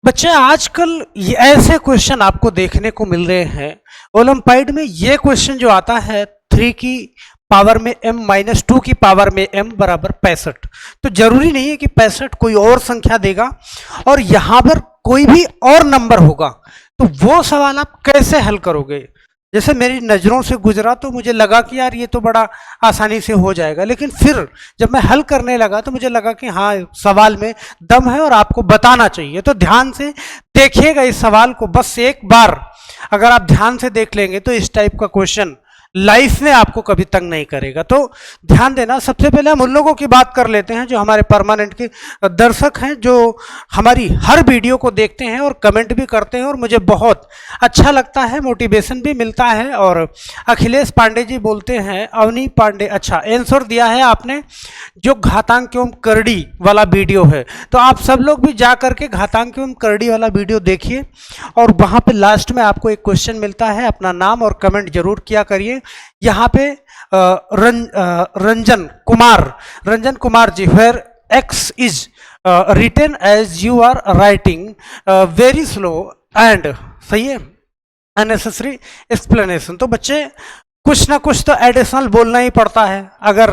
बच्चे आजकल ये ऐसे क्वेश्चन आपको देखने को मिल रहे हैं। ओलंपाइड में ये क्वेश्चन जो आता है 3 की पावर में m माइनस 2 की पावर में m बराबर 65। तो जरूरी नहीं है कि 65 कोई और संख्या देगा और यहां पर कोई भी और नंबर होगा। तो वो सवाल आप कैसे हल करोगे? जैसे मेरी नज़रों से गुजरा तो मुझे लगा कि यार ये तो बड़ा आसानी से हो जाएगा, लेकिन फिर जब मैं हल करने लगा तो मुझे लगा कि हाँ, सवाल में दम है और आपको बताना चाहिए। तो ध्यान से देखिएगा इस सवाल को, बस एक बार अगर आप ध्यान से देख लेंगे तो इस टाइप का क्वेश्चन लाइफ में आपको कभी तंग नहीं करेगा। तो ध्यान देना। सबसे पहले हम उन लोगों की बात कर लेते हैं जो हमारे परमानेंट के दर्शक हैं, जो हमारी हर वीडियो को देखते हैं और कमेंट भी करते हैं और मुझे बहुत अच्छा लगता है, मोटिवेशन भी मिलता है। और अखिलेश पांडे जी बोलते हैं, अवनी पांडे, अच्छा आंसर दिया है आपने जो घातांक एवं करड़ी वाला वीडियो है। तो आप सब लोग भी जा करके घातांक एवं करड़ी वाला वीडियो देखिए और वहाँ पे लास्ट में आपको एक क्वेश्चन मिलता है। अपना नाम और कमेंट जरूर किया करिए। यहाँ पे Ranjan Kumar ji, where X is written as you are writing very slow and, सही है, अननेसेसरी एक्सप्लेनेशन। तो बच्चे कुछ ना कुछ तो एडिशनल बोलना ही पड़ता है। अगर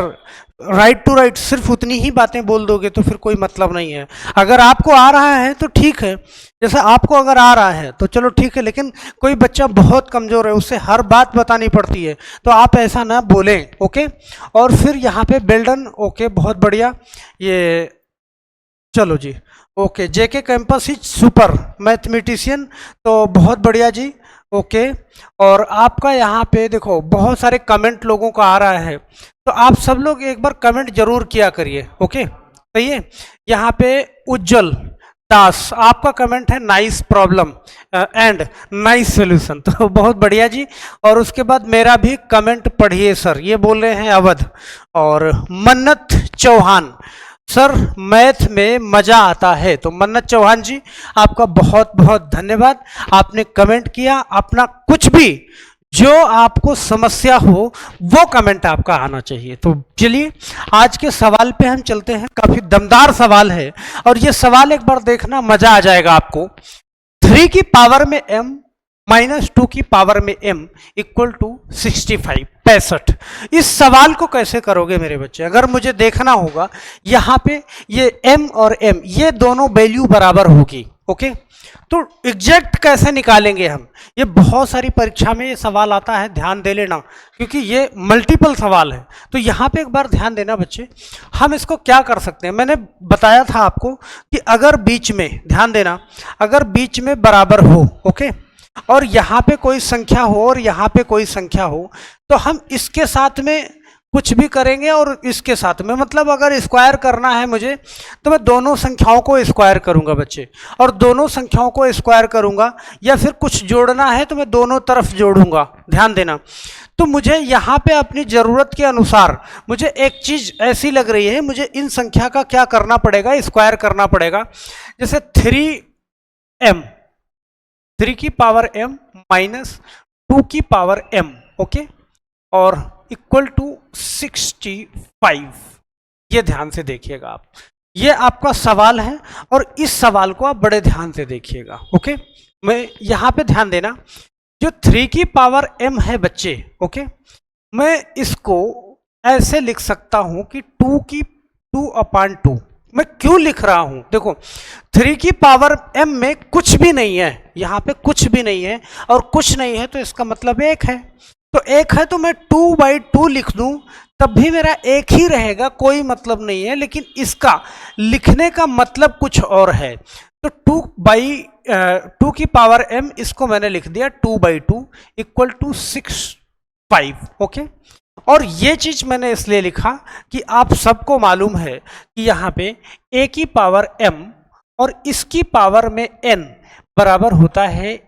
राइट टू राइट सिर्फ उतनी ही बातें बोल दोगे तो फिर कोई मतलब नहीं है। अगर आपको आ रहा है तो ठीक है, जैसे आपको अगर आ रहा है तो चलो ठीक है, लेकिन कोई बच्चा बहुत कमज़ोर है, उसे हर बात बतानी पड़ती है, तो आप ऐसा ना बोलें। ओके, और फिर यहाँ पे बेल्डन, ओके बहुत बढ़िया, ये चलो जी, okay, JK campus is super mathematician, तो बहुत बढ़िया जी, ओके। और आपका यहाँ पे देखो बहुत सारे कमेंट लोगों का आ रहा है, तो आप सब लोग एक बार कमेंट जरूर किया करिए। ओके, सही है। यहाँ पे उज्जवल दास, आपका कमेंट है nice problem and nice solution, तो बहुत बढ़िया जी। और उसके बाद मेरा भी कमेंट पढ़िए सर, ये बोल रहे हैं अवध। और मन्नत चौहान, सर मैथ में मजा आता है। तो मन्नत चौहान जी, आपका बहुत बहुत धन्यवाद, आपने कमेंट किया। अपना कुछ भी जो आपको समस्या हो वो कमेंट आपका आना चाहिए। तो चलिए आज के सवाल पे हम चलते हैं। काफी दमदार सवाल है और ये सवाल एक बार देखना, मजा आ जाएगा आपको। 3 की पावर में m माइनस 2 की पावर में m इक्वल टू 65। इस सवाल को कैसे करोगे मेरे बच्चे? अगर मुझे देखना होगा यहाँ पे ये m और m ये दोनों वैल्यू बराबर होगी। ओके, तो एग्जैक्ट कैसे निकालेंगे हम? ये बहुत सारी परीक्षा में ये सवाल आता है, ध्यान दे लेना क्योंकि ये मल्टीपल सवाल है। तो यहाँ पे एक बार ध्यान देना बच्चे, हम इसको क्या कर सकते हैं। मैंने बताया था आपको कि अगर बीच में, ध्यान देना, अगर बीच में बराबर हो, ओके, और यहाँ पे कोई संख्या हो और यहाँ पे कोई संख्या हो, तो हम इसके साथ में कुछ भी करेंगे और इसके साथ में, मतलब अगर स्क्वायर करना है मुझे तो मैं दोनों संख्याओं को स्क्वायर करूंगा बच्चे, और दोनों संख्याओं को स्क्वायर करूंगा, या फिर कुछ जोड़ना है तो मैं दोनों तरफ जोड़ूंगा। ध्यान देना। तो मुझे यहाँ पे अपनी ज़रूरत के अनुसार मुझे एक चीज़ ऐसी लग रही है, मुझे इन संख्या का क्या करना पड़ेगा, स्क्वायर करना पड़ेगा। जैसे 3 की पावर m माइनस 2 की पावर m, ओके, और इक्वल टू 65। ये ध्यान से देखिएगा आप, ये आपका सवाल है और इस सवाल को आप बड़े ध्यान से देखिएगा। ओके, मैं यहाँ पे ध्यान देना, जो 3 की पावर m है बच्चे, ओके, मैं इसको ऐसे लिख सकता हूं कि 2/2। मैं क्यों लिख रहा हूं? देखो 3 की पावर m में कुछ भी नहीं है, यहाँ पे कुछ भी नहीं है और कुछ नहीं है, तो इसका मतलब 1 है। तो 1 है तो मैं 2/2 लिख दूं तब भी मेरा 1 ही रहेगा, कोई मतलब नहीं है, लेकिन इसका लिखने का मतलब कुछ और है। तो 2 की पावर m, इसको मैंने लिख दिया 2/2 इक्वल टू 65। ओके, और ये चीज मैंने इसलिए लिखा कि आप सबको मालूम है कि यहाँ पे a की पावर m और इसकी पावर में n बराबर होता है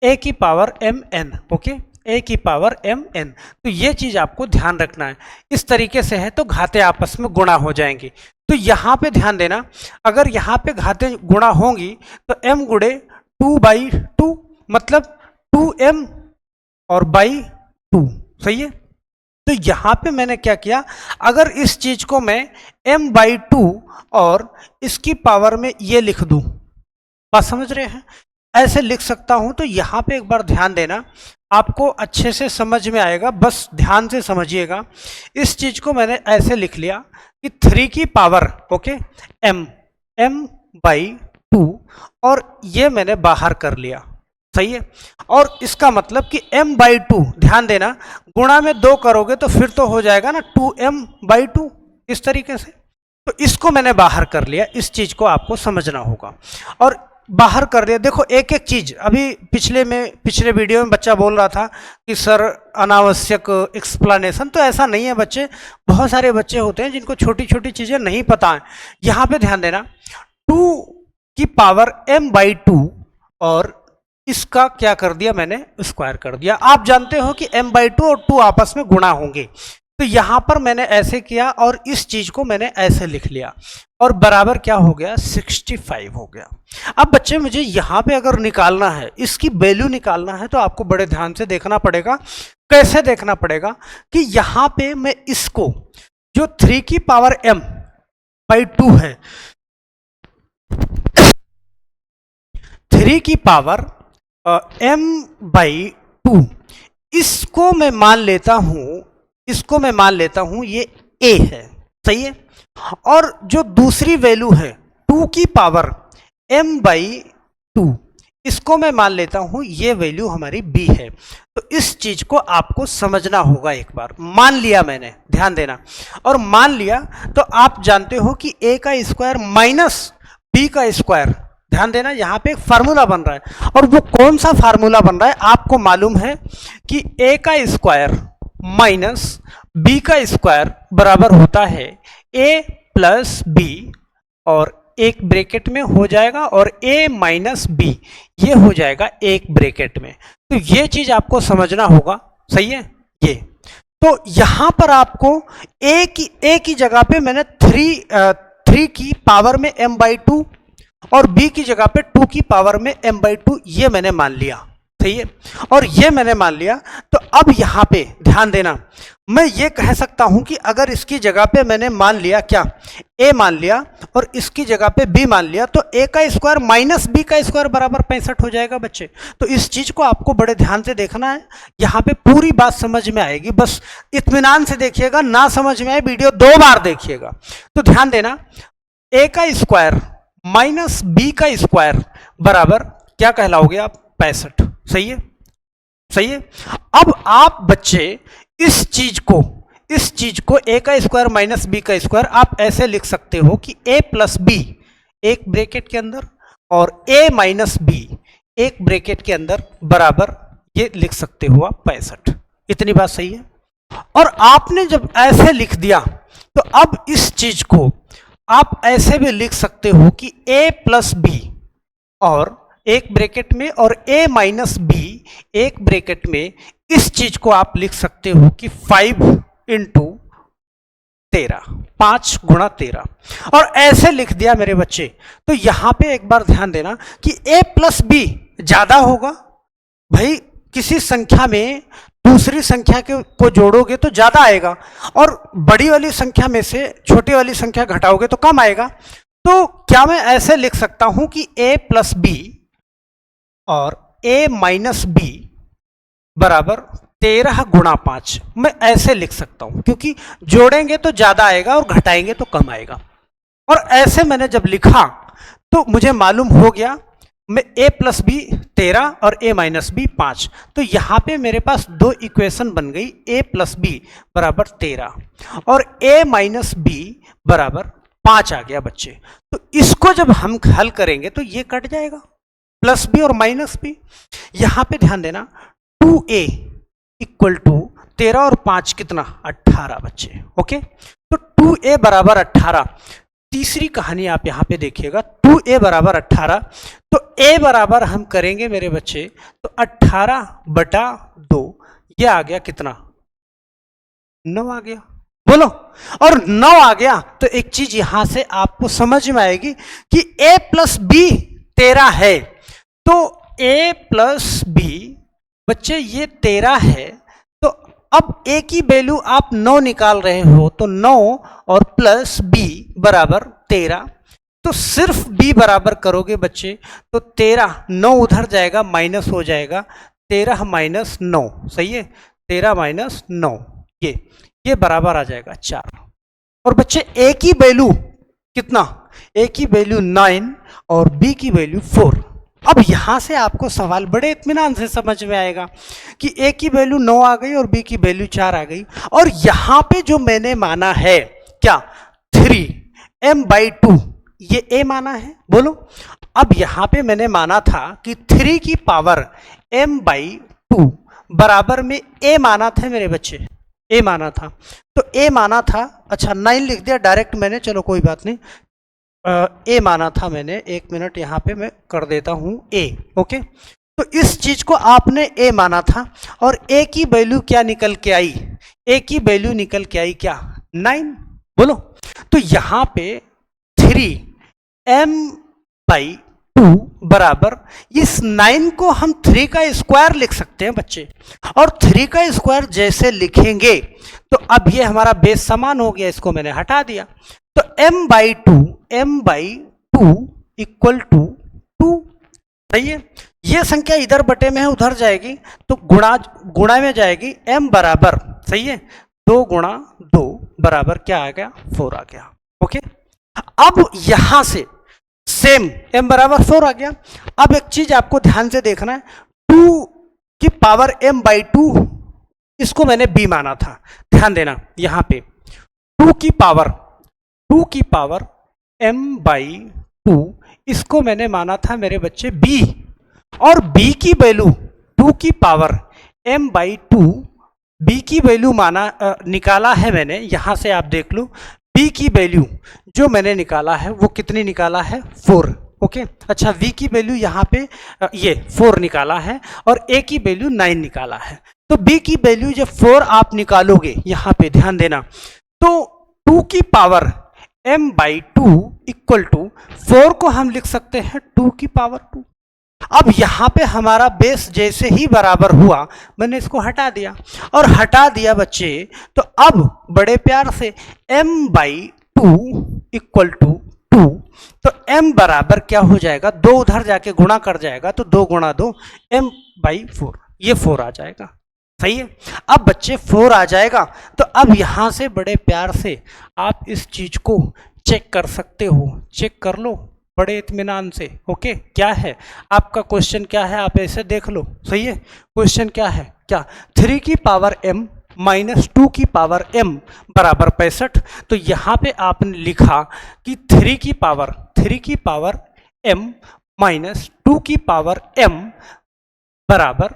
a की पावर mn। ओके, a की पावर mn। तो ये चीज आपको ध्यान रखना है। इस तरीके से है तो घाते आपस में गुणा हो जाएंगी। तो यहाँ पे ध्यान देना, अगर यहाँ पे घाते गुणा होंगी तो m गुणे 2/2 मतलब 2m और 2, सही है। तो यहां पे मैंने क्या किया, अगर इस चीज को मैं m/2 और इसकी पावर में ये लिख दूं, बात समझ रहे हैं, ऐसे लिख सकता हूं। तो यहां पे एक बार ध्यान देना, आपको अच्छे से समझ में आएगा, बस ध्यान से समझिएगा। इस चीज को मैंने ऐसे लिख लिया कि 3 की पावर ओके m/2 और ये मैंने बाहर कर लिया, सही है। और इसका मतलब कि m/2, ध्यान देना, गुणा में 2 करोगे तो फिर तो हो जाएगा ना 2m/2, इस तरीके से। तो इसको मैंने बाहर कर लिया, इस चीज को आपको समझना होगा। और बाहर कर लिया, देखो एक एक चीज, अभी पिछले वीडियो में बच्चा बोल रहा था कि सर अनावश्यक एक्सप्लेनेशन, तो ऐसा नहीं है बच्चे। बहुत सारे बच्चे होते हैं जिनको छोटी छोटी चीजें नहीं पता है। यहाँ पे ध्यान देना, 2 की पावर m/2 और इसका क्या कर दिया मैंने, स्क्वायर कर दिया। आप जानते हो कि m/2 और 2 आपस में गुणा होंगे, तो यहां पर मैंने ऐसे किया और इस चीज को मैंने ऐसे लिख लिया और बराबर क्या हो गया, 65 हो गया। अब बच्चे मुझे यहां पे अगर निकालना है, इसकी वैल्यू निकालना है, तो आपको बड़े ध्यान से देखना पड़ेगा। कैसे देखना पड़ेगा कि यहां पे मैं इसको, जो 3 की पावर m/2 है, 3 की पावर m/2, इसको मैं मान लेता हूं ये a है, सही है। और जो दूसरी वैल्यू है 2 की पावर m/2, इसको मैं मान लेता हूं ये वैल्यू हमारी b है। तो इस चीज को आपको समझना होगा। एक बार मान लिया मैंने, ध्यान देना, और मान लिया तो आप जानते हो कि a का स्क्वायर माइनस b का स्क्वायर, ध्यान देना, यहां पे एक फार्मूला बन रहा है। और वो कौन सा फार्मूला बन रहा है, आपको मालूम है कि a का स्क्वायर माइनस b का स्क्वायर बराबर होता है a प्लस b, और एक ब्रैकेट में हो जाएगा, और a माइनस b ये हो जाएगा एक ब्रैकेट में। तो ये चीज आपको समझना होगा, सही है। ये तो यहां पर आपको a की जगह पे मैंने 3 की पावर में m/2 और b की जगह पे 2 की पावर में m/2 ये मैंने मान लिया, सही है। और ये मैंने मान लिया, तो अब यहां पे ध्यान देना, मैं ये कह सकता हूं कि अगर इसकी जगह पे मैंने मान लिया क्या, a मान लिया और इसकी जगह पे b मान लिया, तो a का स्क्वायर माइनस b का स्क्वायर बराबर 65 हो जाएगा बच्चे। तो इस चीज को आपको बड़े ध्यान से देखना है, यहां पे पूरी बात समझ में आएगी। बस इत्मीनान से देखिएगा, ना समझ में आए वीडियो 2 बार देखिएगा। तो ध्यान देना, a का स्क्वायर माइनस b का स्क्वायर बराबर क्या कहलाओगे आप, 65, सही है, सही है। अब आप बच्चे इस चीज को a का स्क्वायर माइनस b का स्क्वायर आप ऐसे लिख सकते हो कि a प्लस b एक ब्रैकेट के अंदर और a माइनस b एक ब्रैकेट के अंदर बराबर, ये लिख सकते हो आप 65। इतनी बात सही है। और आपने जब ऐसे लिख दिया, तो अब इस चीज को आप ऐसे भी लिख सकते हो कि a प्लस b और एक ब्रैकेट में और a माइनस b एक ब्रैकेट में, इस चीज को आप लिख सकते हो कि 5 इंटू 13, 5 गुणा 13, और ऐसे लिख दिया मेरे बच्चे। तो यहां पे एक बार ध्यान देना कि a प्लस b ज्यादा होगा, भाई किसी संख्या में दूसरी संख्या को जोड़ोगे तो ज्यादा आएगा, और बड़ी वाली संख्या में से छोटी वाली संख्या घटाओगे तो कम आएगा। तो क्या मैं ऐसे लिख सकता हूं कि a प्लस b और a माइनस b बराबर 13 गुणा 5, मैं ऐसे लिख सकता हूं, क्योंकि जोड़ेंगे तो ज्यादा आएगा और घटाएंगे तो कम आएगा। और ऐसे मैंने जब लिखा तो मुझे मालूम हो गया, मैं a प्लस बी 13 और a माइनस बी 5, तो यहां पे मेरे पास 2 इक्वेशन बन गई, a प्लस बी बराबर 13 और a माइनस बी बराबर 5 आ गया बच्चे। तो इसको जब हम हल करेंगे तो ये कट जाएगा, प्लस बी और माइनस बी। यहां पे ध्यान देना, 2a इक्वल टू 13 और 5 कितना, 18 बच्चे, ओके। तो 2a बराबर 18। तीसरी कहानी आप यहां पे देखिएगा, 2a बराबर 18, तो a बराबर हम करेंगे मेरे बच्चे तो 18/2, ये आ गया कितना, 9 आ गया, बोलो। और 9 आ गया तो एक चीज यहां से आपको समझ में आएगी कि a प्लस बी 13 है, तो a प्लस बी बच्चे ये 13 है। तो अब a की वैल्यू आप 9 निकाल रहे हो, तो 9 और प्लस b बराबर 13। तो सिर्फ b बराबर करोगे बच्चे तो 13, 9 उधर जाएगा माइनस हो जाएगा, 13 माइनस 9, सही है, 13 माइनस 9, ये बराबर आ जाएगा 4। और बच्चे a की वैल्यू कितना, a की वैल्यू 9 और b की वैल्यू 4। अब यहां से आपको सवाल बड़े इत्मीनान से समझ में आएगा कि a की वैल्यू 9 आ गई और b की वैल्यू 4 आ गई, और यहां पे जो मैंने माना है क्या, 3m/2, ये a माना है, बोलो। अब यहां पे मैंने माना था कि 3 की पावर m/2 बराबर में a माना था मेरे बच्चे, a माना था, तो a माना था, अच्छा 9 लिख दिया डायरेक्ट मैंने, चलो कोई बात नहीं, a माना था मैंने, 1 मिनट यहाँ पे मैं कर देता हूँ a, ओके। तो इस चीज को आपने a माना था, और a की वैल्यू क्या निकल के आई, a की वैल्यू निकल के आई क्या, 9, बोलो। तो यहाँ पे 3m/2 बराबर, इस 9 को हम 3 का स्क्वायर लिख सकते हैं बच्चे, और 3 का स्क्वायर जैसे लिखेंगे तो अब ये हमारा बेस समान हो गया, इसको मैंने हटा दिया, तो m/2 इक्वल टू 2, सही है। ये संख्या इधर बटे में है, उधर जाएगी तो गुणा में जाएगी, m बराबर, सही है, 2 गुणा 2 बराबर क्या आ गया, 4 आ गया, ओके। अब यहां से सेम m बराबर 4 आ गया। अब एक चीज आपको ध्यान से देखना है, 2 की पावर m/2, इसको मैंने b माना था, ध्यान देना यहां पे 2 की पावर m/2, इसको मैंने माना था मेरे बच्चे b, और b की वैल्यू 2 की पावर m/2, b की वैल्यू निकाला है मैंने, यहां से आप देख लो b की वैल्यू जो मैंने निकाला है वो कितनी निकाला है, 4, ओके। अच्छा v की वैल्यू यहाँ पे ये 4 निकाला है, और a की वैल्यू 9 निकाला है। तो b की वैल्यू जब 4 आप निकालोगे, यहाँ पे ध्यान देना, तो 2 की पावर m/2 इक्वल टू 4 को हम लिख सकते हैं 2 की पावर 2। अब यहां पे हमारा बेस जैसे ही बराबर हुआ, मैंने इसको हटा दिया, और हटा दिया बच्चे, तो अब बड़े प्यार से m/2 इक्वल टू 2, तो m बराबर क्या हो जाएगा, 2 उधर जाके गुणा कर जाएगा, तो 2 गुणा 2 m/4, ये 4 आ जाएगा, सही है। अब बच्चे 4 आ जाएगा, तो अब यहां से बड़े प्यार से आप इस चीज को चेक कर सकते हो, चेक कर लो बड़े इत्मीनान से, ओके। क्या है आपका क्वेश्चन, क्या है आप ऐसे देख लो, सही है। क्वेश्चन क्या है, क्या 3 की पावर m माइनस 2 की पावर m बराबर 65। तो यहाँ पे आपने लिखा कि 3 की पावर m माइनस 2 की पावर m बराबर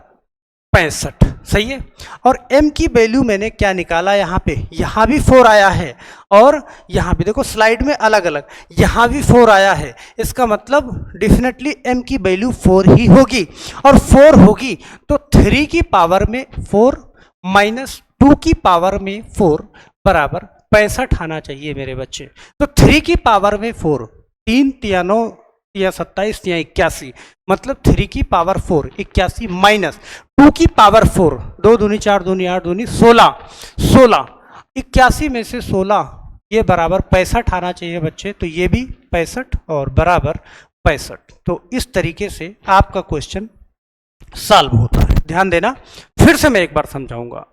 65, सही है। और m की वैल्यू मैंने क्या निकाला, यहाँ पे, यहाँ भी 4 आया है, और यहाँ भी देखो स्लाइड में अलग अलग, यहाँ भी 4 आया है, इसका मतलब डेफिनेटली m की वैल्यू 4 ही होगी, और 4 होगी तो 3 की पावर में 4 माइनस 2 की पावर में 4 बराबर 65 आना चाहिए मेरे बच्चे। तो 3 की पावर में 4, 3 या 9 या 27 या 81, मतलब 3 की पावर 4 81 माइनस 2 की पावर 4, 2 दूनी 4 दूनी 8 दूनी 16, 81 में से 16 ये बराबर 65 आना चाहिए बच्चे, तो ये भी 65 और बराबर 65। तो इस तरीके से आपका क्वेश्चन सॉल्व होता है, ध्यान देना। फिर से मैं एक बार समझाऊंगा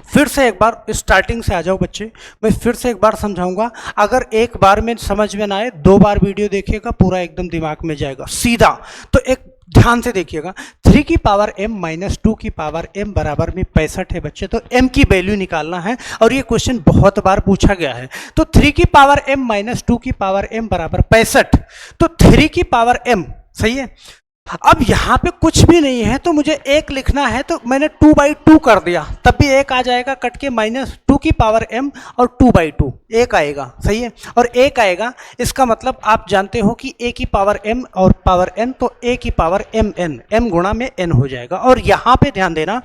फिर से एक बार स्टार्टिंग से आ जाओ बच्चे, मैं फिर से एक बार समझाऊंगा। अगर एक बार में समझ में ना आए, 2 बार वीडियो देखिएगा, पूरा एकदम दिमाग में जाएगा सीधा। तो एक ध्यान से देखिएगा, 3 की पावर m माइनस 2 की पावर m बराबर में 65 है बच्चे, तो m की वैल्यू निकालना है, और ये क्वेश्चन बहुत बार पूछा गया है। तो 3 की पावर m माइनस 2 की पावर m बराबर 65, तो 3 की पावर m, सही है। अब यहाँ पे कुछ भी नहीं है, तो मुझे 1 लिखना है, तो मैंने 2/2 कर दिया, तब भी 1 आ जाएगा कट के, माइनस 2 की पावर m और 2/2 1 आएगा, सही है। और 1 आएगा, इसका मतलब आप जानते हो कि a की पावर m और पावर n, तो a की पावर mn, m गुणा में n हो जाएगा। और यहाँ पे ध्यान देना,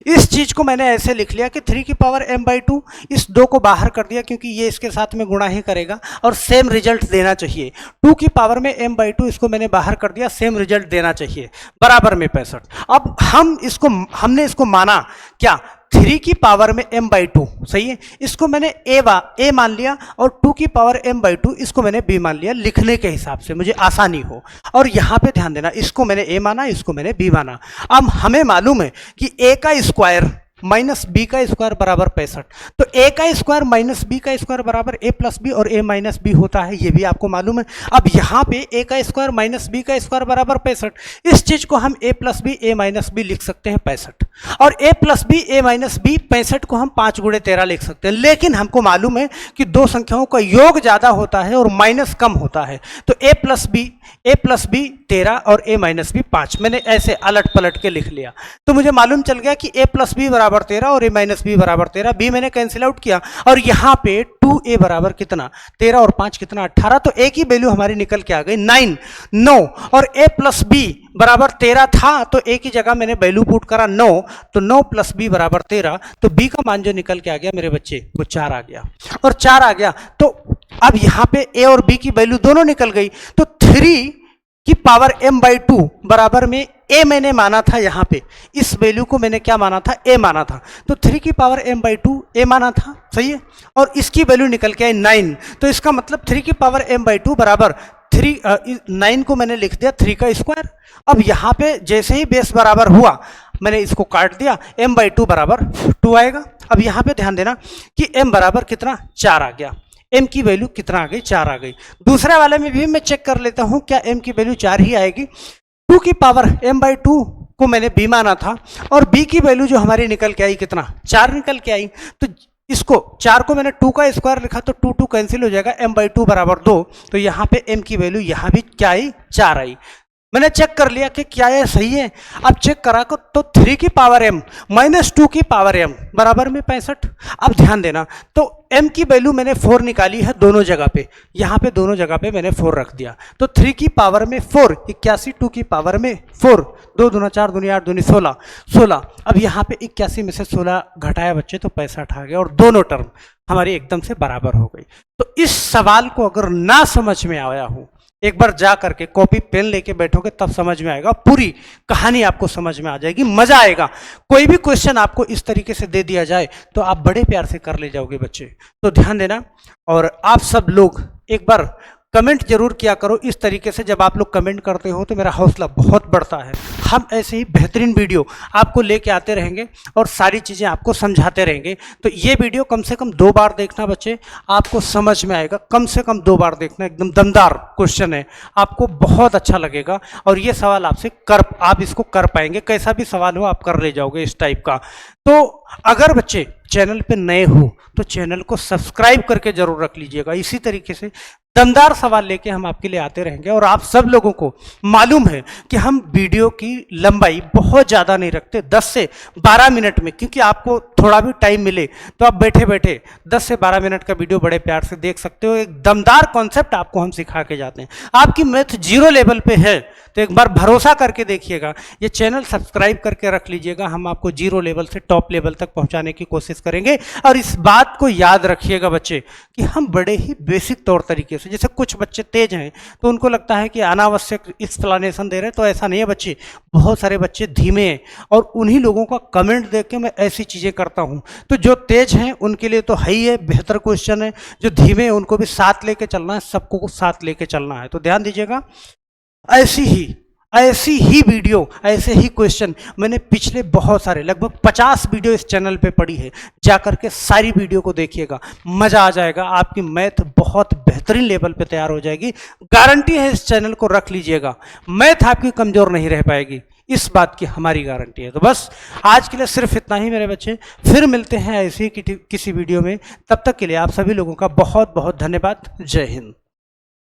इस चीज को मैंने ऐसे लिख लिया कि 3 की पावर m/2, इस 2 को बाहर कर दिया क्योंकि ये इसके साथ में गुणा ही करेगा और सेम रिजल्ट देना चाहिए। 2 की पावर में m/2, इसको मैंने बाहर कर दिया, सेम रिजल्ट देना चाहिए, बराबर में 65। अब हमने इसको माना क्या, 3 की पावर में m/2, सही है। इसको मैंने a मान लिया और 2 की पावर m/2 इसको मैंने b मान लिया, लिखने के हिसाब से मुझे आसानी हो। और यहाँ पे ध्यान देना, इसको मैंने a माना, इसको मैंने b माना। अब हमें मालूम है कि a का स्क्वायर माइनस बी का स्क्वायर बराबर 65, तो a का स्क्वायर माइनस बी का स्क्वायर बराबर a प्लस बी और a माइनस बी होता है, ये भी आपको मालूम है। अब यहाँ पे a का स्क्वायर माइनस बी का स्क्वायर बराबर 65, इस चीज को हम a plus b a minus b लिख सकते हैं 65, और a plus b a minus b 65 को हम 5 गुणे 13 लिख सकते हैं। लेकिन हमको मालूम है कि दो संख्याओं का योग ज्यादा होता है और माइनस कम होता है, तो a प्लस बी 13 और a माइनस बी 5, मैंने ऐसे अलट पलट के लिख लिया। तो मुझे मालूम चल गया कि a प्लस बी बराबर 13 और a माइनस बी बराबर 13, b मैंने कैंसिल आउट किया और यहाँ पे 2a बराबर कितना, 13 और 5 कितना 18, तो a की वैल्यू हमारी निकल के आ गई 9, और a प्लस बी बराबर 13 था तो a की जगह मैंने वैल्यू पुट करा 9, तो 9 प्लस बी बराबर 13, तो b का मान जो निकल के आ गया मेरे बच्चे वो 4 आ गया, और 4 आ गया। तो अब यहाँ पे a और b की वैल्यू दोनों निकल गई, तो 3 की पावर m/2 बराबर में a मैंने माना था, यहाँ पे इस वैल्यू को मैंने क्या माना था, a माना था, तो 3 की पावर m/2 a माना था, सही है, और इसकी वैल्यू निकल के आई 9, तो इसका मतलब 3 की पावर m/2 बराबर 9 को मैंने लिख दिया 3 का स्क्वायर। अब यहाँ पे जैसे ही बेस बराबर हुआ मैंने इसको काट दिया, m/2 बराबर 2 आएगा। अब यहाँ पे ध्यान देना कि m बराबर कितना, 4 आ गया, m की वैल्यू कितना आ गई, 4 आ गई। दूसरे वाले में भी मैं चेक कर लेता हूं क्या m की वैल्यू 4 ही आएगी। 2 की पावर m/2 को मैंने b माना था और b की वैल्यू जो हमारी निकल के आई कितना, 4 निकल के आई, तो इसको 4 को मैंने 2 का स्क्वायर लिखा तो 2 कैंसिल हो जाएगा, m/2 बराबर 2, तो यहाँ पे m की वैल्यू यहाँ भी क्या आई, 4 आई। मैंने चेक कर लिया कि क्या ये सही है। अब चेक करा को तो 3 की पावर m माइनस 2 की पावर m बराबर में 65। अब ध्यान देना, तो m की वैल्यू मैंने 4 निकाली है दोनों जगह पे, यहाँ पे दोनों जगह पे मैंने 4 रख दिया, तो 3 की पावर में 4 81, 2 की पावर में 4, 2 दूना 4 दूनी 8 दूनी 16। अब यहाँ पे 81 में से 16 घटाया बच्चे तो 65 आ गया, और दोनों टर्म हमारी एकदम से बराबर हो गई। तो इस सवाल को अगर ना समझ में आया हो, एक बार जा करके कॉपी पेन लेके बैठोगे तब समझ में आएगा, पूरी कहानी आपको समझ में आ जाएगी, मजा आएगा। कोई भी क्वेश्चन आपको इस तरीके से दे दिया जाए तो आप बड़े प्यार से कर ले जाओगे बच्चे। तो ध्यान देना, और आप सब लोग एक बार कमेंट जरूर किया करो इस तरीके से। जब आप लोग कमेंट करते हो तो मेरा हौसला बहुत बढ़ता है। हम ऐसे ही बेहतरीन वीडियो आपको लेके आते रहेंगे और सारी चीज़ें आपको समझाते रहेंगे। तो ये वीडियो कम से कम 2 बार देखना बच्चे, आपको समझ में आएगा। कम से कम 2 बार देखना, एकदम दमदार क्वेश्चन है, आपको बहुत अच्छा लगेगा। और ये सवाल आपसे आप इसको कर पाएंगे, कैसा भी सवाल हो आप कर ले जाओगे इस टाइप का। तो अगर बच्चे चैनल पे नए हो तो चैनल को सब्सक्राइब करके जरूर रख लीजिएगा। इसी तरीके से दमदार सवाल लेके हम आपके लिए आते रहेंगे। और आप सब लोगों को मालूम है कि हम वीडियो की लंबाई बहुत ज़्यादा नहीं रखते, 10 से 12 मिनट में, क्योंकि आपको थोड़ा भी टाइम मिले तो आप बैठे बैठे 10 से 12 मिनट का वीडियो बड़े प्यार से देख सकते हो। एक दमदार कॉन्सेप्ट आपको हम सिखा के जाते हैं। आपकी मैथ 0 लेवल पे है तो एक बार भरोसा करके देखिएगा, ये चैनल सब्सक्राइब करके रख लीजिएगा। हम आपको 0 लेवल से टॉप लेवल तक पहुंचाने की कोशिश करेंगे। और इस बात को याद रखिएगा बच्चे कि हम बड़े ही बेसिक तौर तरीके से, जैसे कुछ बच्चे तेज हैं तो उनको लगता है कि अनावश्यक एक्सप्लेनेशन दे रहे हैं, तो ऐसा नहीं है बच्चे। बहुत सारे बच्चे धीमे हैं और उन्हीं लोगों का कमेंट देख के मैं ऐसी चीज़ें करता हूँ। तो जो तेज हैं उनके लिए तो है ही है, बेहतर क्वेश्चन है। जो धीमे हैं उनको भी साथ लेके चलना है, सबको साथ लेके चलना है। तो ध्यान दीजिएगा, ऐसी ही वीडियो, ऐसे ही क्वेश्चन मैंने पिछले बहुत सारे लगभग 50 वीडियो इस चैनल पे पड़ी है। जाकर के सारी वीडियो को देखिएगा, मज़ा आ जाएगा। आपकी मैथ बहुत बेहतरीन लेवल पे तैयार हो जाएगी, गारंटी है। इस चैनल को रख लीजिएगा, मैथ आपकी कमज़ोर नहीं रह पाएगी, इस बात की हमारी गारंटी है। तो बस आज के लिए सिर्फ इतना ही मेरे बच्चे, फिर मिलते हैं ऐसे ही किसी वीडियो में। तब तक के लिए आप सभी लोगों का बहुत बहुत धन्यवाद। जय हिंद।